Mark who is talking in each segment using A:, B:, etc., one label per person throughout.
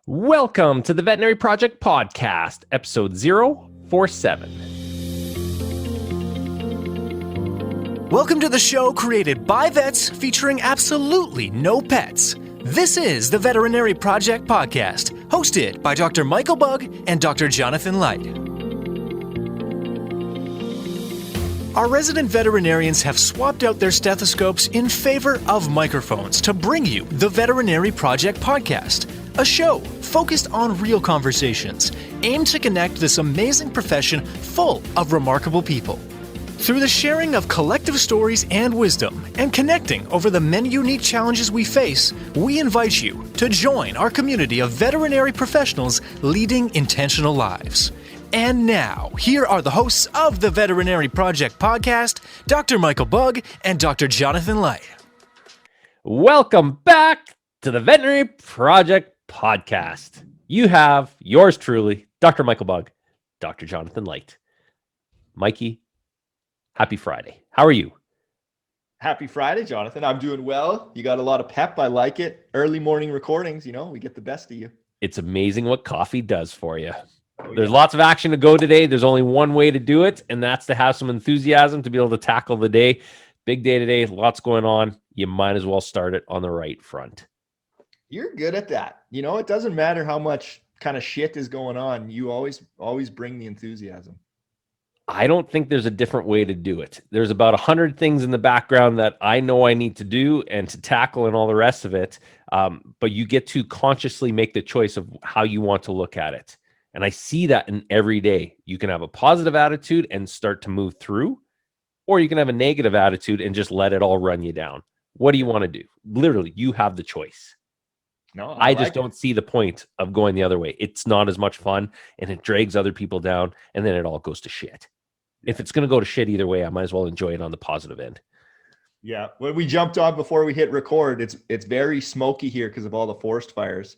A: Welcome to the Veterinary Project Podcast, episode 047.
B: Welcome to the show created by vets featuring absolutely no pets. This is the Veterinary Project Podcast, hosted by Dr. Michael Bugg and Dr. Jonathan Leicht. Our resident veterinarians have swapped out their stethoscopes in favor of microphones to bring you the Veterinary Project Podcast, a show focused on real conversations, aimed to connect this amazing profession full of remarkable people. Through the sharing of collective stories and wisdom, and connecting over the many unique challenges we face, we invite you to join our community of veterinary professionals leading intentional lives. And now, here are the hosts of the Veterinary Project Podcast, Dr. Michael Bugg and Dr. Jonathan Leicht.
A: Welcome back to the Veterinary Project Podcast. You have yours truly, Dr. Michael Bugg, Dr. Jonathan Leicht. Mikey, happy Friday. How are you?
C: Happy Friday, Jonathan. I'm doing well. You got a lot of pep. I like it. Early morning recordings, we get the best of you.
A: It's amazing what coffee does for you. There's lots of action to go today. There's only one way to do it, and that's to have some enthusiasm to be able to tackle the day. Big day today, lots going on. You might as well start it on the right front.
C: You're good at that. It doesn't matter how much kind of shit is going on. You always bring the enthusiasm.
A: I don't think there's a different way to do it. There's about 100 things in the background that I know I need to do and to tackle and all the rest of it. But you get to consciously make the choice of how you want to look at it. And I see that in every day. You can have a positive attitude and start to move through, or you can have a negative attitude and just let it all run you down. What do you want to do? Literally, you have the choice.
C: No,
A: I just don't see the point of going the other way. It's not as much fun, and it drags other people down, and then it all goes to shit. If it's going to go to shit either way, I might as well enjoy it on the positive end.
C: Yeah. When we jumped on before we hit record, it's very smoky here because of all the forest fires.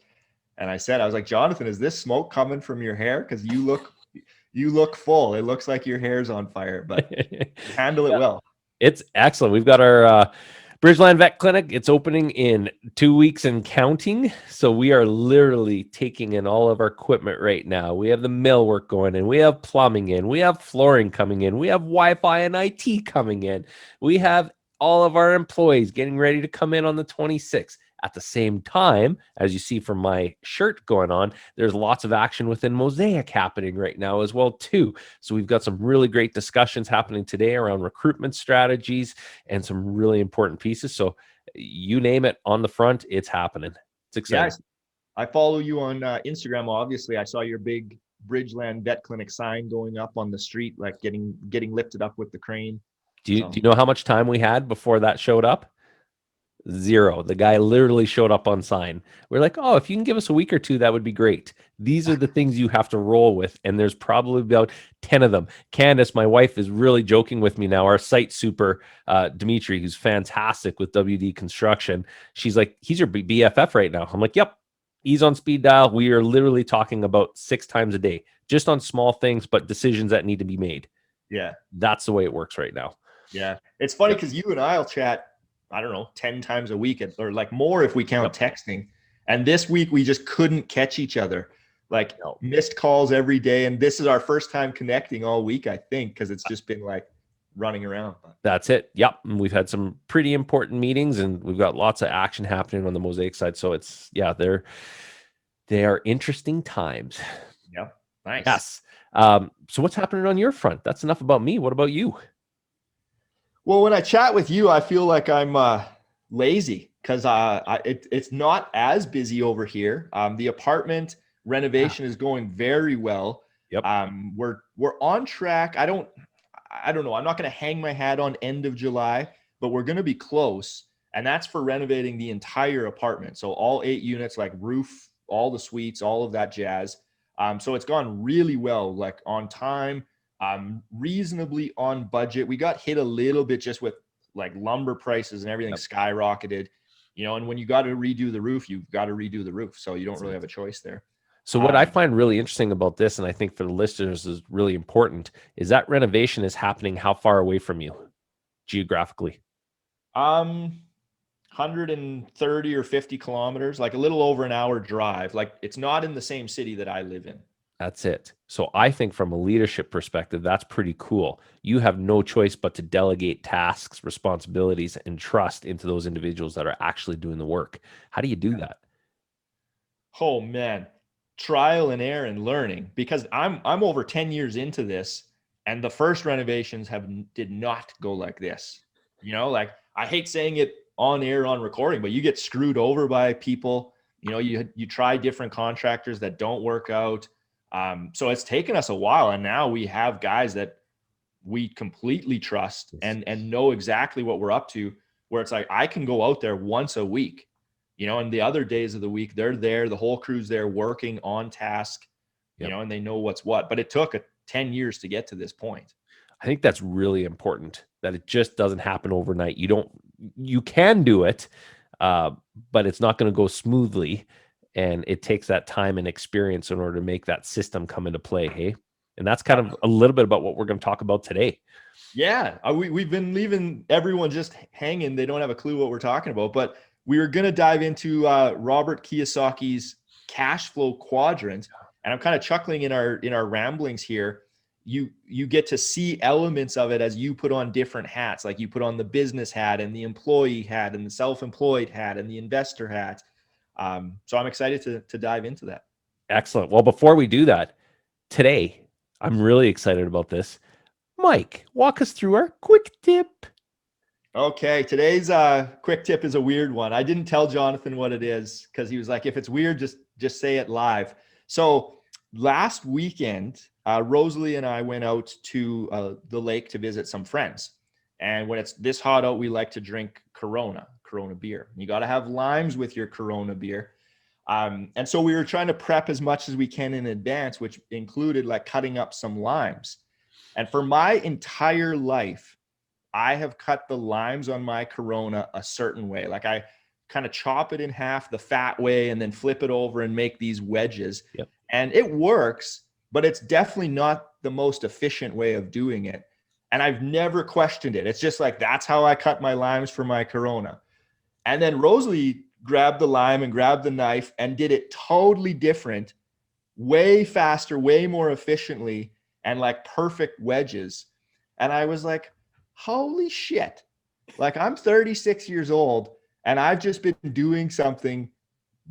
C: And I was like, Jonathan, is this smoke coming from your hair? Because you look full. It looks like your hair's on fire, but handle it well.
A: It's excellent. We've got our Bridgeland Vet Clinic. It's opening in 2 weeks and counting. So we are literally taking in all of our equipment right now. We have the mill work going in. We have plumbing in. We have flooring coming in. We have Wi-Fi and IT coming in. We have all of our employees getting ready to come in on the 26th. At the same time, as you see from my shirt going on, there's lots of action within Mosaic happening right now as well, too. So we've got some really great discussions happening today around recruitment strategies and some really important pieces. So you name it on the front, it's happening. It's exciting.
C: Yes. I follow you on Instagram. Obviously, I saw your big Bridgeland Vet Clinic sign going up on the street, like getting lifted up with the crane.
A: Do you know how much time we had before that showed up? 0. The guy literally showed up on sign. We're like, oh, if you can give us a week or two, that would be great. These are the things you have to roll with. And there's probably about 10 of them. Candace, my wife, is really joking with me now. Our site super, Dimitri, who's fantastic with WD Construction. She's like, he's your BFF right now. I'm like, yep, he's on speed dial. We are literally talking about 6 times a day, just on small things, but decisions that need to be made.
C: Yeah.
A: That's the way it works right now.
C: Yeah. It's funny because you and I'll chat, I don't know, 10 times a week or like more if we count texting. And this week we just couldn't catch each other, missed calls every day. And this is our first time connecting all week, I think, because it's just been like running around.
A: That's it. Yep. And we've had some pretty important meetings and we've got lots of action happening on the Mosaic side. So they are interesting times.
C: Yeah. Nice.
A: Yes. So what's happening on your front? That's enough about me. What about you?
C: Well, when I chat with you, I feel like I'm lazy because it's not as busy over here. The apartment renovation is going very well.
A: Yep.
C: We're on track. I don't know. I'm not going to hang my hat on end of July, but we're going to be close. And that's for renovating the entire apartment. So all 8 units, like roof, all the suites, all of that jazz. So it's gone really well, like on time. Reasonably on budget. We got hit a little bit just with like lumber prices and everything skyrocketed, and when you got to redo the roof, you've got to redo the roof. So you don't really have a choice there.
A: So what I find really interesting about this, and I think for the listeners is really important, is that renovation is happening how far away from you geographically?
C: 130 or 50 kilometers, like a little over an hour drive. Like it's not in the same city that I live in.
A: That's it. So I think from a leadership perspective, that's pretty cool. You have no choice but to delegate tasks, responsibilities, and trust into those individuals that are actually doing the work. How do you do that?
C: Oh man, trial and error and learning, because I'm over 10 years into this, and the first renovations did not go like this. Like I hate saying it on air on recording, but you get screwed over by people. You try different contractors that don't work out. So it's taken us a while, and now we have guys that we completely trust and know exactly what we're up to, where it's like I can go out there once a week, and the other days of the week they're there, the whole crew's there working on task, and they know what's what. But it took 10 years to get to this point.
A: I think that's really important, that it just doesn't happen overnight. You can do it, but it's not going to go smoothly. And it takes that time and experience in order to make that system come into play. Hey, and that's kind of a little bit about what we're going to talk about today.
C: Yeah. We've been leaving everyone just hanging. They don't have a clue what we're talking about, but we are going to dive into Robert Kiyosaki's Cashflow Quadrant. And I'm kind of chuckling in our ramblings here. You get to see elements of it as you put on different hats. Like you put on the business hat and the employee hat and the self-employed hat and the investor hat. So I'm excited to dive into that.
A: Excellent. Well, before we do that, today, I'm really excited about this. Mike, walk us through our quick tip.
C: Okay, today's quick tip is a weird one. I didn't tell Jonathan what it is because he was like, if it's weird, just say it live. So last weekend, Rosalie and I went out to the lake to visit some friends. And when it's this hot out, we like to drink Corona beer. You got to have limes with your Corona beer. And so we were trying to prep as much as we can in advance, which included like cutting up some limes. And for my entire life, I have cut the limes on my Corona a certain way. Like I kind of chop it in half the fat way and then flip it over and make these wedges.
A: Yep.
C: And it works, but it's definitely not the most efficient way of doing it. And I've never questioned it. It's just like, that's how I cut my limes for my Corona. And then Rosalie grabbed the lime and grabbed the knife and did it totally different, way faster, way more efficiently, and like perfect wedges. And I was like, holy shit. Like I'm 36 years old and I've just been doing something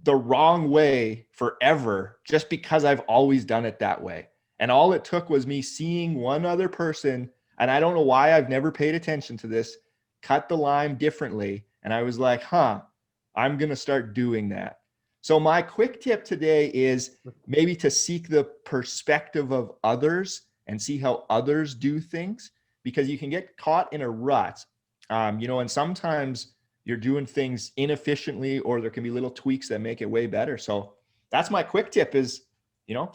C: the wrong way forever just because I've always done it that way. And all it took was me seeing one other person, and I don't know why I've never paid attention to this, cut the lime differently. And I was like, I'm going to start doing that. So my quick tip today is maybe to seek the perspective of others and see how others do things, because you can get caught in a rut, and sometimes you're doing things inefficiently, or there can be little tweaks that make it way better. So that's my quick tip is,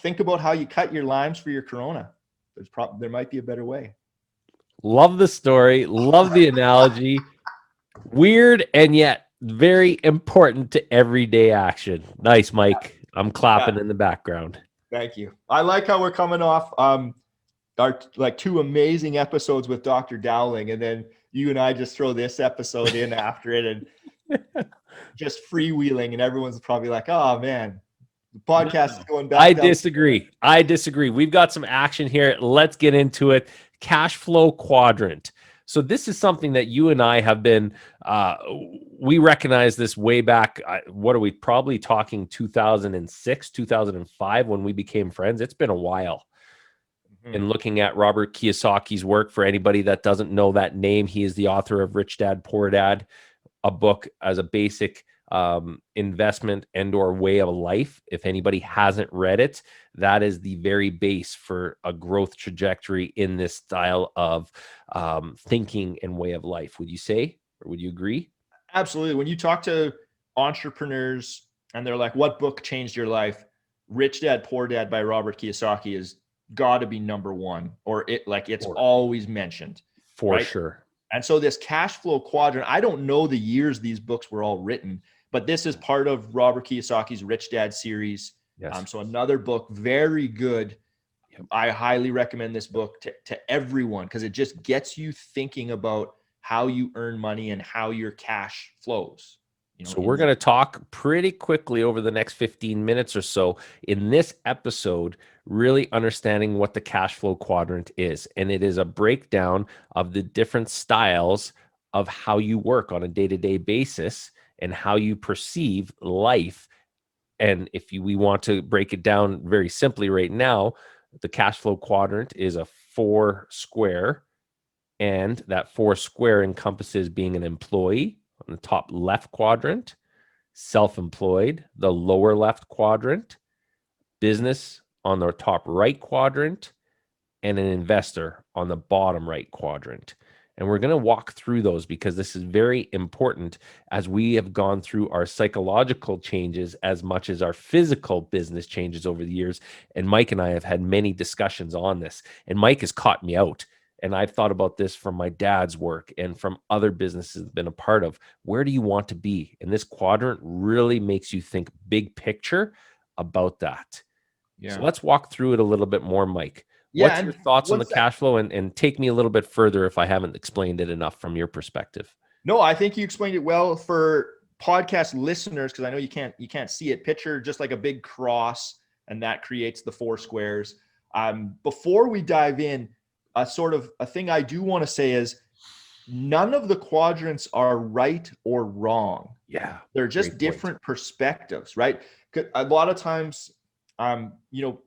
C: think about how you cut your limes for your Corona. There might be a better way.
A: Love the story. Love the analogy. Weird and yet very important to everyday action. Nice, Mike. I'm clapping in the background.
C: Thank you. I like how we're coming off our like 2 amazing episodes with Dr. Dowling, and then you and I just throw this episode in after it and just freewheeling, and everyone's probably like, oh man, the podcast is going back.
A: I disagree. We've got some action here. Let's get into it. Cashflow Quadrant. So this is something that you and I have been, we recognize this way back. What are we probably talking 2006, 2005 when we became friends? It's been a while. And looking at Robert Kiyosaki's work, for anybody that doesn't know that name, he is the author of Rich Dad, Poor Dad, a book as a basic investment and or way of life. If anybody hasn't read it, that is the very base for a growth trajectory in this style of thinking and way of life. Would you say, or would you agree?
C: Absolutely. When you talk to entrepreneurs and they're like, what book changed your life? Rich Dad, Poor Dad by Robert Kiyosaki is got to be number one, or it's always mentioned.
A: For sure.
C: And so this Cashflow Quadrant, I don't know the years these books were all written, but this is part of Robert Kiyosaki's Rich Dad series. Yes. So another book, very good. Yep. I highly recommend this book to everyone, because it just gets you thinking about how you earn money and how your cash flows.
A: So we're going to talk pretty quickly over the next 15 minutes or so in this episode, really understanding what the cash flow quadrant is. And it is a breakdown of the different styles of how you work on a day-to-day basis and how you perceive life. And if we want to break it down very simply right now, the cash flow quadrant is a 4 square, and that 4 square encompasses being an employee on the top left quadrant, self-employed, the lower left quadrant, business on the top right quadrant, and an investor on the bottom right quadrant. And we're going to walk through those because this is very important as we have gone through our psychological changes as much as our physical business changes over the years. And Mike and I have had many discussions on this, and Mike has caught me out. And I've thought about this from my dad's work and from other businesses I've been a part of. Where do you want to be? And this quadrant really makes you think big picture about that. Yeah. So let's walk through it a little bit more, Mike. What's your thoughts on the cash flow? And take me a little bit further if I haven't explained it enough from your perspective.
C: No, I think you explained it well for podcast listeners, because I know you can't see it. Picture just like a big cross, and that creates the 4 squares. Before we dive in, a thing I do want to say is none of the quadrants are right or wrong.
A: Yeah.
C: They're just different perspectives, right? A lot of times,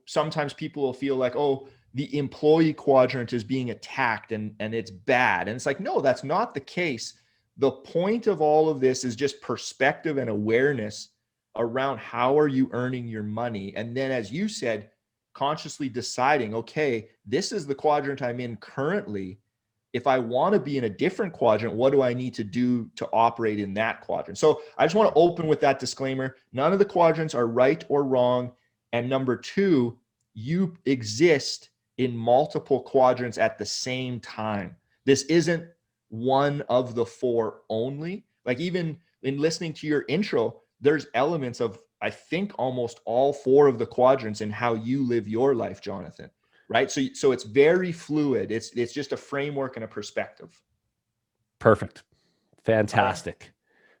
C: sometimes people will feel like, oh, the employee quadrant is being attacked and it's bad. And it's like, no, that's not the case. The point of all of this is just perspective and awareness around how are you earning your money. And then, as you said, consciously deciding, okay, this is the quadrant I'm in currently. If I want to be in a different quadrant, what do I need to do to operate in that quadrant? So I just want to open with that disclaimer. None of the quadrants are right or wrong. And number 2, you exist in multiple quadrants at the same time. This isn't one of the 4 only. Like, even in listening to your intro, there's elements of, I think, almost all 4 of the quadrants in how you live your life, Jonathan. Right? So it's very fluid. It's just a framework and a perspective.
A: Perfect. Fantastic. Right.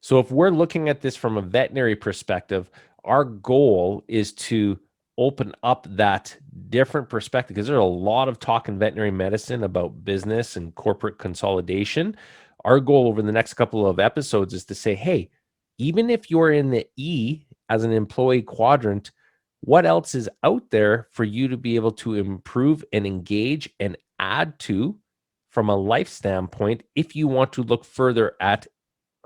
A: So if we're looking at this from a veterinary perspective, our goal is to open up that different perspective, because there's a lot of talk in veterinary medicine about business and corporate consolidation. Our goal over the next couple of episodes is to say, hey, even if you're in the E as an employee quadrant, what else is out there for you to be able to improve and engage and add to from a life standpoint if you want to look further at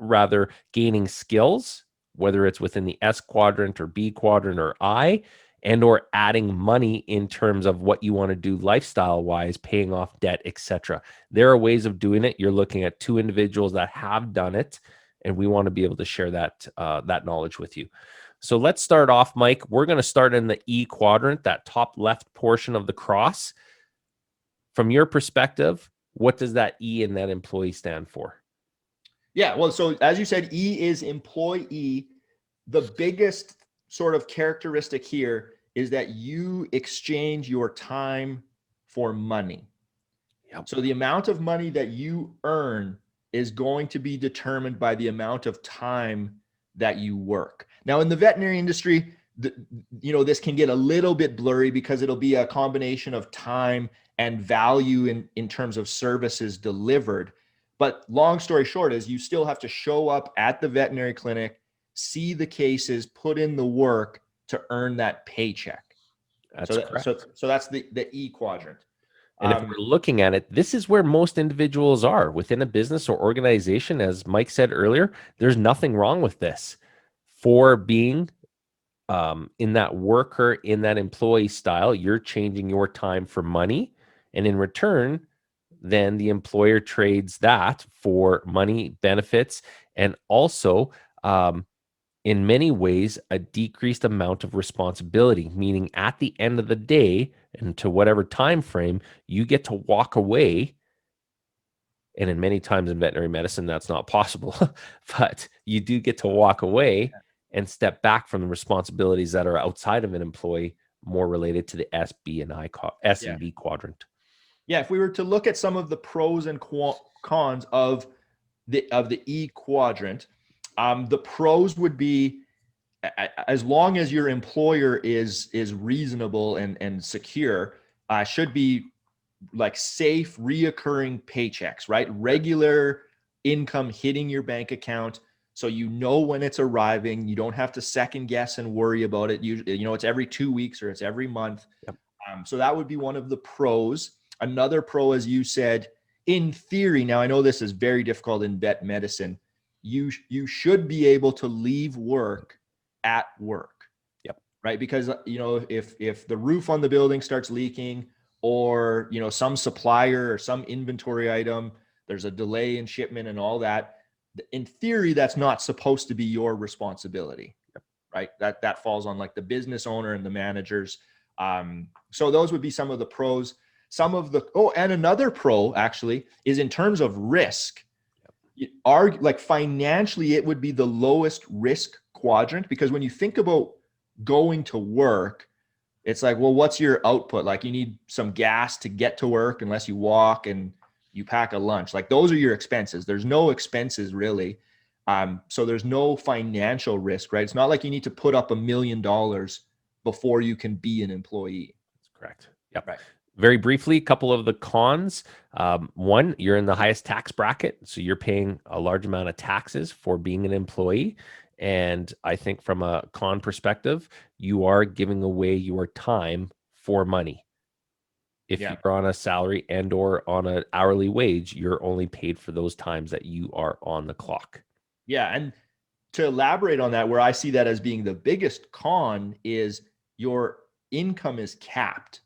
A: rather gaining skills, whether it's within the S quadrant or B quadrant or I, and or adding money in terms of what you want to do lifestyle wise, paying off debt, etc. There are ways of doing it. You're looking at 2 individuals that have done it, and we want to be able to share that knowledge with you. So let's start off, Mike. We're going to start in the E quadrant, that top left portion of the cross. From your perspective, what does that E in that employee stand for?
C: Yeah, well, so as you said, E is employee. The biggest sort of characteristic here is that you exchange your time for money. Yep. So the amount of money that you earn is going to be determined by the amount of time that you work. Now, in the veterinary industry, this can get a little bit blurry because it'll be a combination of time and value in terms of services delivered. But long story short is you still have to show up at the veterinary clinic, see the cases, put in the work to earn that paycheck.
A: That's correct.
C: So that's the E quadrant.
A: And if we're looking at it, this is where most individuals are within a business or organization. As Mike said earlier, there's nothing wrong with this. For being in that worker, in that employee style, you're changing your time for money. And in return, then the employer trades that for money, benefits, and also in many ways, a decreased amount of responsibility, meaning at the end of the day and to whatever time frame, you get to walk away. And in many times in veterinary medicine, that's not possible, but you do get to walk away and step back from the responsibilities that are outside of an employee, more related to the S, B, and S and B quadrant.
C: Yeah, if we were to look at some of the pros and cons of the E quadrant, The pros would be, as long as your employer is reasonable and secure, should be like safe, reoccurring paychecks, right? Regular income hitting your bank account. So you know when it's arriving. You don't have to second guess and worry about it. It's every 2 weeks or it's every month.
A: Yep.
C: So that would be one of the pros. Another pro, as you said, in theory, now I know this is very difficult in vet medicine, you should be able to leave work at work.
A: Yep.
C: Right? Because, if the roof on the building starts leaking, or, some supplier or some inventory item, there's a delay in shipment and all that, in theory, that's not supposed to be your responsibility.
A: Yep.
C: Right? That falls on like the business owner and the managers. So those would be some of the pros. And another pro actually is in terms of risk. Like financially, it would be the lowest risk quadrant, because when you think about going to work, it's like, well, what's your output? Like, you need some gas to get to work unless you walk, and you pack a lunch. Like, those are your expenses. There's no expenses really. So there's no financial risk, right? It's not like you need to put up $1 million before you can be an employee.
A: That's correct. Yep.
C: Right.
A: Very briefly, a couple of the cons. One, you're in the highest tax bracket, so you're paying a large amount of taxes for being an employee. And I think from a con perspective, you are giving away your time for money. If you're on a salary and or on an hourly wage, you're only paid for those times that you are on the clock.
C: Yeah. And to elaborate on that, where I see that as being the biggest con is your income is capped,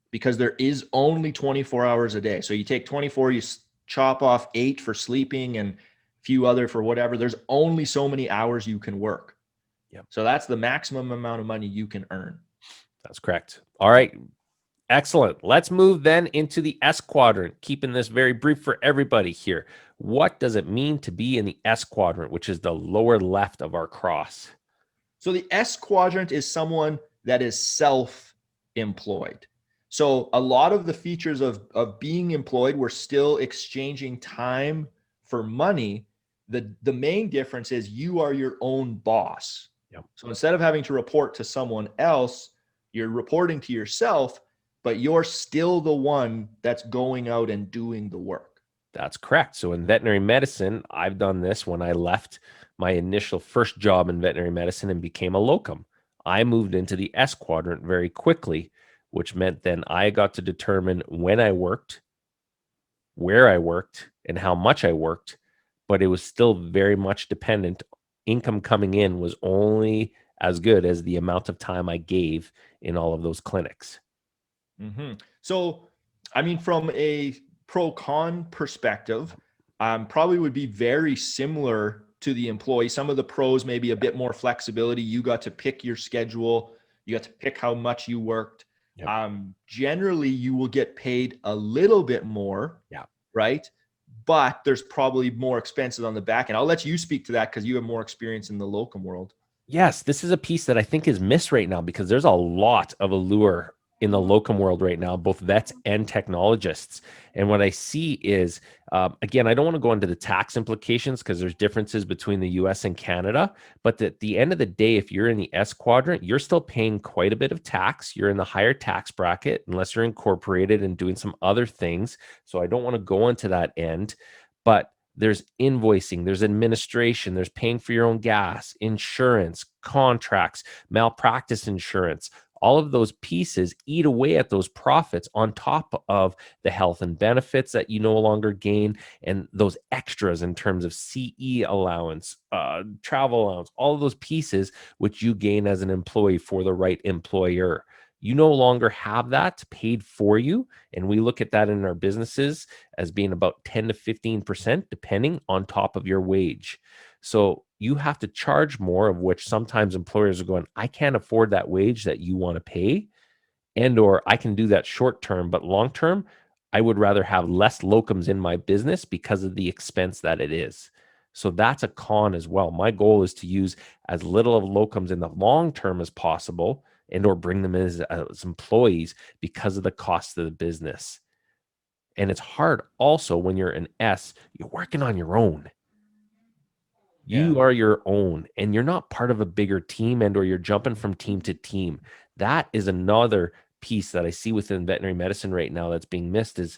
C: because there is only 24 hours a day. So you take 24, you chop off 8 for sleeping and a few other for whatever. There's only so many hours you can work.
A: Yep.
C: So that's the maximum amount of money you can earn.
A: That's correct. All right. Excellent. Let's move then into the S quadrant, keeping this very brief for everybody here. What does it mean to be in the S quadrant, which is the lower left of our cross?
C: So the S quadrant is someone that is self-employed. So a lot of the features of being employed, we're still exchanging time for money. The main difference is you are your own boss.
A: Yep.
C: So instead of having to report to someone else, you're reporting to yourself, but you're still the one that's going out and doing the work.
A: That's correct. So in veterinary medicine, I've done this when I left my initial first job in veterinary medicine and became a locum. I moved into the S quadrant very quickly, which meant then I got to determine when I worked, where I worked, and how much I worked, but it was still very much dependent. Income coming in was only as good as the amount of time I gave in all of those clinics.
C: Mm-hmm. So, I mean, from a pro-con perspective, probably would be very similar to the employee. Some of the pros, maybe a bit more flexibility. You got to pick your schedule. You got to pick how much you worked. Yep. Generally, you will get paid a little bit more, right? But there's probably more expenses on the back end. I'll let you speak to that because you have more experience in the locum world.
A: Yes, this is a piece that I think is missed right now, because there's a lot of allure in the locum world right now, both vets and technologists. And what I see is, again, I don't want to go into the tax implications because there's differences between the US and Canada. But at the end of the day, if you're in the S quadrant, you're still paying quite a bit of tax. You're in the higher tax bracket, unless you're incorporated and doing some other things. So I don't want to go into that end. But there's invoicing, there's administration, there's paying for your own gas, insurance, contracts, malpractice insurance. All of those pieces eat away at those profits on top of the health and benefits that you no longer gain, and those extras in terms of CE allowance, travel allowance, all of those pieces which you gain as an employee for the right employer. You no longer have that paid for you. And we look at that in our businesses as being about 10 to 15%, depending on top of your wage. So you have to charge more, of which sometimes employers are going, I can't afford that wage that you want to pay. And or I can do that short term, but long term, I would rather have less locums in my business because of the expense that it is. So that's a con as well. My goal is to use as little of locums in the long term as possible, and or bring them in as employees because of the cost of the business. And it's hard also when you're an S, you're working on your own. You are your own, and you're not part of a bigger team, and or you're jumping from team to team. That is another piece that I see within veterinary medicine right now that's being missed. Is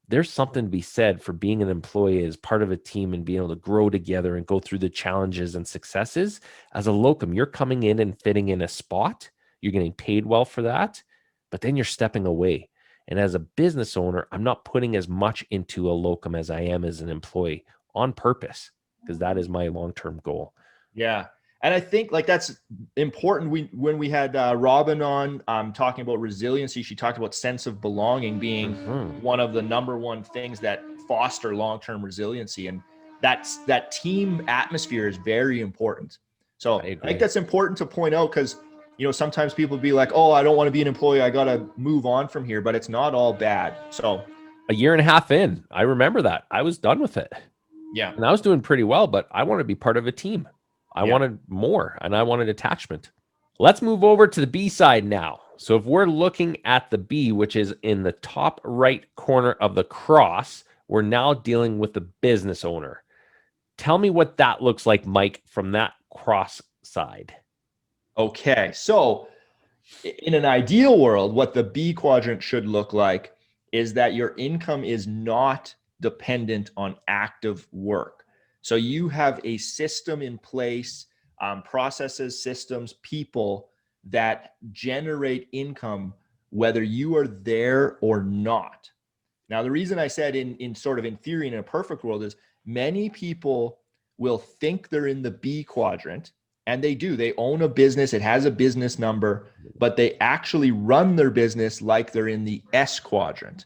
A: there's something to be said for being an employee as part of a team and being able to grow together and go through the challenges and successes. As a locum, you're coming in and fitting in a spot. You're getting paid well for that, but then you're stepping away. And as a business owner, I'm not putting as much into a locum as I am as an employee on purpose, because that is my long-term goal.
C: Yeah. And I think like that's important. When we had Robin on talking about resiliency, she talked about sense of belonging being one of the number one things that foster long-term resiliency. And that team atmosphere is very important. So I think that's important to point out, because sometimes people be like, oh, I don't want to be an employee, I got to move on from here, but it's not all bad. So
A: a year and a half in, I remember that I was done with it.
C: Yeah.
A: And I was doing pretty well, but I want to be part of a team. I wanted more, and I wanted attachment. Let's move over to the B side now. So if we're looking at the B, which is in the top right corner of the cross, we're now dealing with the business owner. Tell me what that looks like, Mike, from that cross side.
C: Okay. So in an ideal world, what the B quadrant should look like is that your income is not dependent on active work. So you have a system in place, processes, systems, people that generate income, whether you are there or not. Now, the reason I said in sort of in theory, in a perfect world, is many people will think they're in the B quadrant, and they do. They own a business. It has a business number, but they actually run their business like they're in the S quadrant.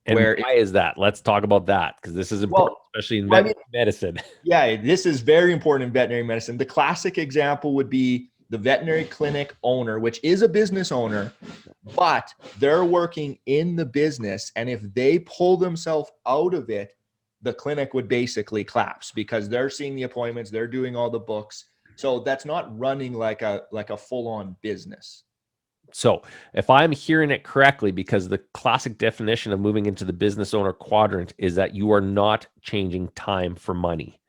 A: And why is that? Let's talk about that, because this is important, especially in veterinary medicine.
C: Yeah, this is very important in veterinary medicine. The classic example would be the veterinary clinic owner, which is a business owner, but they're working in the business. And if they pull themselves out of it, the clinic would basically collapse, because they're seeing the appointments, they're doing all the books. So that's not running like a full-on business.
A: So if I'm hearing it correctly, because the classic definition of moving into the business owner quadrant is that you are not changing time for money.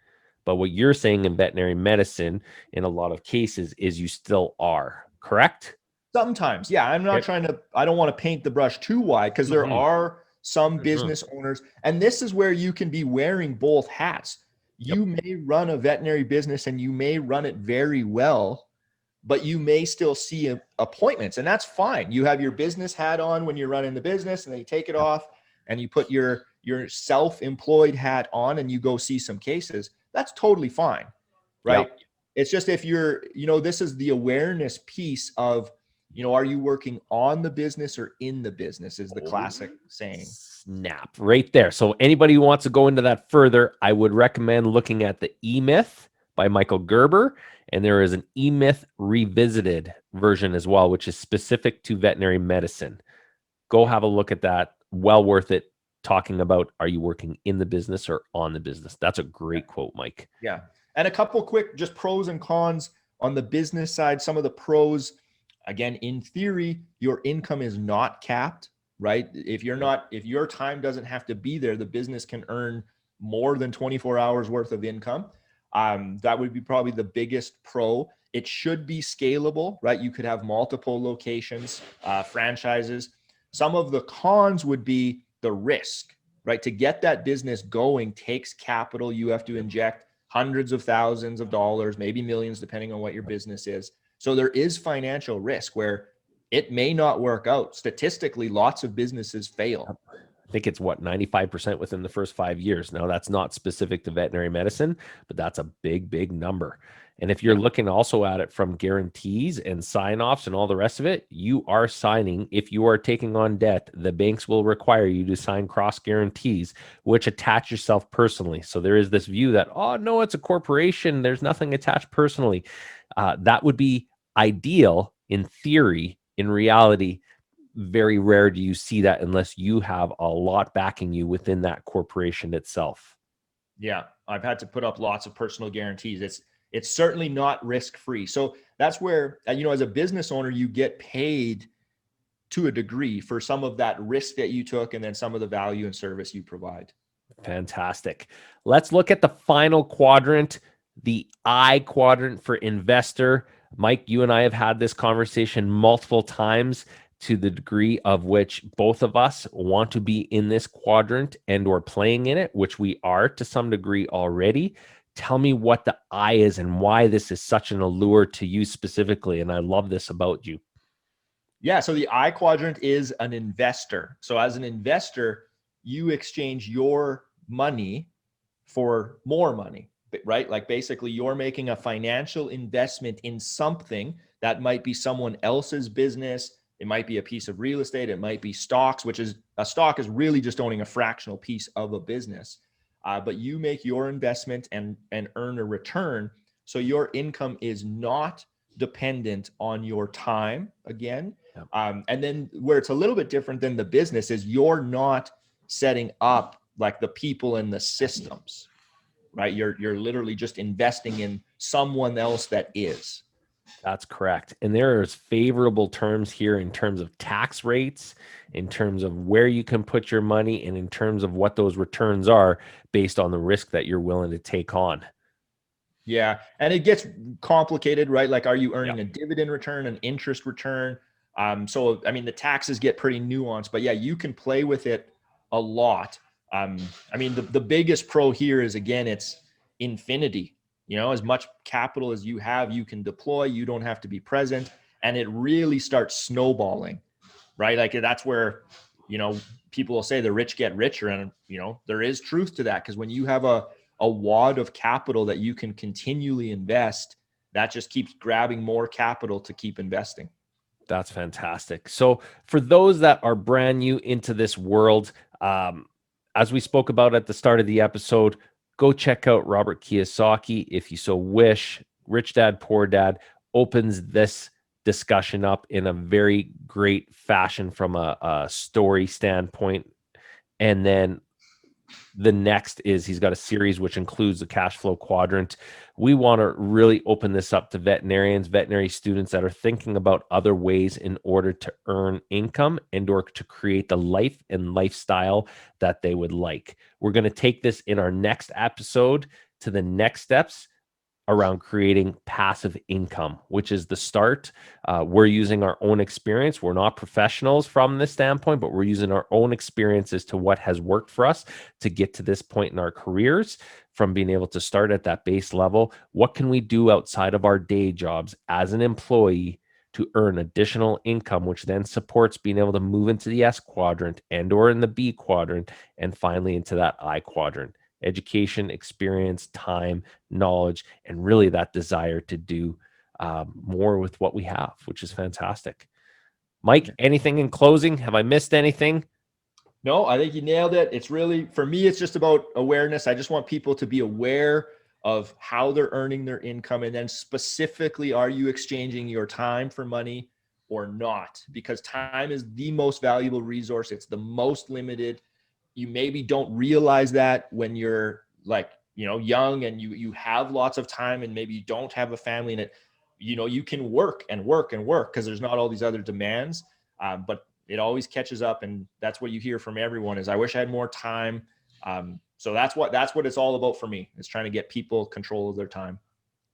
A: But what you're saying in veterinary medicine, in a lot of cases, is you still are, correct?
C: Sometimes, yeah. I'm not I don't want to paint the brush too wide, because there are some business owners, and this is where you can be wearing both hats. You may run a veterinary business and you may run it very well, but you may still see appointments, and that's fine. You have your business hat on when you're running the business, and then you take it off and you put your self-employed hat on and you go see some cases. That's totally fine, right? Yep. It's just if you're, this is the awareness piece of, are you working on the business or in the business, is the classic saying.
A: Snap right there. So anybody who wants to go into that further, I would recommend looking at the E-Myth by Michael Gerber. And there is an E-Myth Revisited version as well, which is specific to veterinary medicine. Go have a look at that. Well worth it, talking about, are you working in the business or on the business? That's a great quote, Mike.
C: Yeah. And a couple quick just pros and cons on the business side. Some of the pros, again, in theory, your income is not capped, right? If your time doesn't have to be there, the business can earn more than 24 hours worth of income. That would be probably the biggest pro. It should be scalable, right? You could have multiple locations, franchises. Some of the cons would be the risk, right? To get that business going takes capital. You have to inject hundreds of thousands of dollars, maybe millions, depending on what your business is. So there is financial risk where it may not work out. Statistically, lots of businesses fail.
A: I think it's 95% within the first 5 years. Now, that's not specific to veterinary medicine, but that's a big, big number. And if you're looking also at it from guarantees and sign-offs and all the rest of it, you are signing. If you are taking on debt, the banks will require you to sign cross guarantees, which attach yourself personally. So there is this view that, oh, no, it's a corporation, there's nothing attached personally. That would be ideal in theory. In reality, very rare do you see that unless you have a lot backing you within that corporation itself.
C: Yeah, I've had to put up lots of personal guarantees. It's certainly not risk-free. So that's where, as a business owner, you get paid to a degree for some of that risk that you took and then some of the value and service you provide.
A: Fantastic. Let's look at the final quadrant, the I quadrant for investor. Mike, you and I have had this conversation multiple times to the degree of which both of us want to be in this quadrant and or playing in it, which we are to some degree already. Tell me what the I is and why this is such an allure to you specifically. And I love this about you.
C: Yeah. So the I quadrant is an investor. So as an investor, you exchange your money for more money, right? Like basically you're making a financial investment in something that might be someone else's business. It might be a piece of real estate. It might be stocks, which is a stock is really just owning a fractional piece of a business. But you make your investment and earn a return. So your income is not dependent on your time again. And then where it's a little bit different than the business is you're not setting up like the people and the systems, right? You're literally just investing in someone else that is.
A: That's correct. And there's favorable terms here in terms of tax rates, in terms of where you can put your money, and in terms of what those returns are based on the risk that you're willing to take on.
C: Yeah. And it gets complicated, right? Like, are you earning a dividend return, an interest return? So, I mean, the taxes get pretty nuanced, but yeah, you can play with it a lot. I mean, the biggest pro here is, again, it's infinity. You know, as much capital as you have, you can deploy. You don't have to be present. And it really starts snowballing, right? Like that's where, you know, people will say the rich get richer. And, you know, there is truth to that, because when you have a wad of capital that you can continually invest, that just keeps grabbing more capital to keep investing.
A: That's fantastic. So for those that are brand new into this world, as we spoke about at the start of the episode, go check out Robert Kiyosaki if you so wish. Rich Dad, Poor Dad opens this discussion up in a very great fashion from a story standpoint. And then the next is he's got a series which includes the Cashflow Quadrant. We want to really open this up to veterinarians, veterinary students that are thinking about other ways in order to earn income and or to create the life and lifestyle that they would like. We're going to take this in our next episode to the next steps around creating passive income, which is the start. We're using our own experience. We're not professionals from this standpoint, but we're using our own experience as to what has worked for us to get to this point in our careers, from being able to start at that base level. What can we do outside of our day jobs as an employee to earn additional income, which then supports being able to move into the S quadrant and or in the B quadrant, and finally into that I quadrant. Education, experience, time, knowledge, and really that desire to do more with what we have, which is fantastic. Mike, anything in closing? Have I missed anything?
C: No, I think you nailed it. It's really, for me, it's just about awareness. I just want people to be aware of how they're earning their income. And then specifically, are you exchanging your time for money or not? Because time is the most valuable resource. It's the most limited. You maybe don't realize that when you're like, you know, young and you have lots of time and maybe you don't have a family, and it, you know, you can work and work and work because there's not all these other demands. But it always catches up, and that's what you hear from everyone is, I wish I had more time. So that's what it's all about for me, is trying to get people control of their time.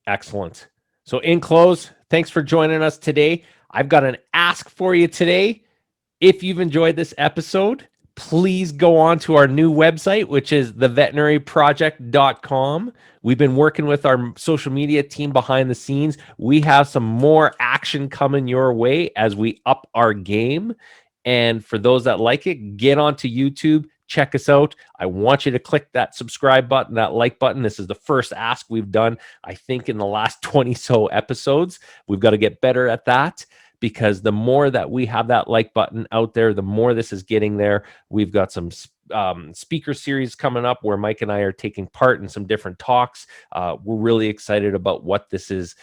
A: Excellent. So in close, thanks for joining us today. I've got an ask for you today. If you've enjoyed this episode, please go on to our new website, which is theveterinaryproject.com. We've been working with our social media team behind the scenes. We have some more action coming your way as we up our game. And for those that like it, get onto YouTube, check us out. I want you to click that subscribe button, that like button. This is the first ask we've done, I think, in the last 20 so episodes. We've got to get better at that, because the more that we have that like button out there, the more this is getting there. We've got some speaker series coming up where Mike and I are taking part in some different talks. We're really excited about what this is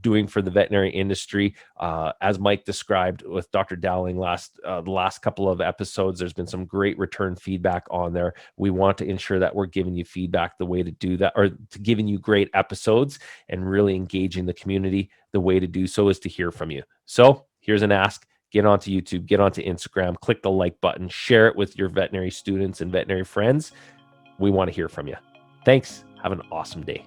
A: doing for the veterinary industry. As Mike described with Dr. Dowling the last couple of episodes, there's been some great return feedback on there. We want to ensure that we're giving you feedback the way to do that, or to giving you great episodes and really engaging the community. The way to do so is to hear from you. So here's an ask. Get onto YouTube, get onto Instagram, click the like button, share it with your veterinary students and veterinary friends. We want to hear from you. Thanks. Have an awesome day.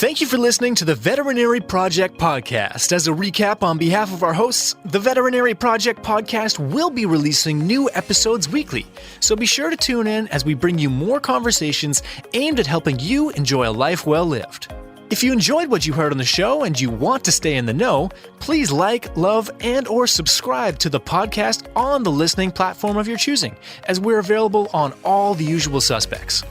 B: Thank you for listening to the Veterinary Project Podcast. As a recap, on behalf of our hosts, the Veterinary Project Podcast will be releasing new episodes weekly. So be sure to tune in as we bring you more conversations aimed at helping you enjoy a life well lived. If you enjoyed what you heard on the show and you want to stay in the know, please like, love, and or subscribe to the podcast on the listening platform of your choosing, as we're available on all the usual suspects.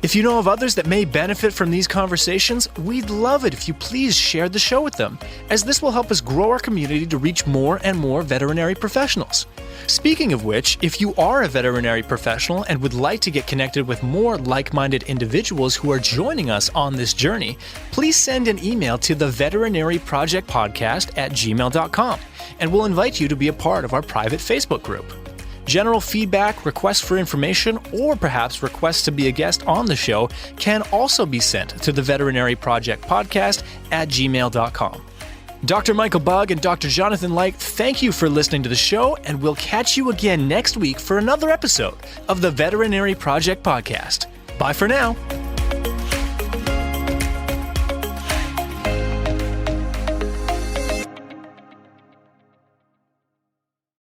B: If you know of others that may benefit from these conversations, we'd love it if you please share the show with them, as this will help us grow our community to reach more and more veterinary professionals. Speaking of which, if you are a veterinary professional and would like to get connected with more like-minded individuals who are joining us on this journey, please send an email to theveterinaryprojectpodcast@gmail.com, and we'll invite you to be a part of our private Facebook group. General feedback, requests for information, or perhaps requests to be a guest on the show can also be sent to theveterinaryprojectpodcast@gmail.com. Dr. Michael Bugg and Dr. Jonathan Leicht, thank you for listening to the show, and we'll catch you again next week for another episode of the Veterinary Project Podcast. Bye for now.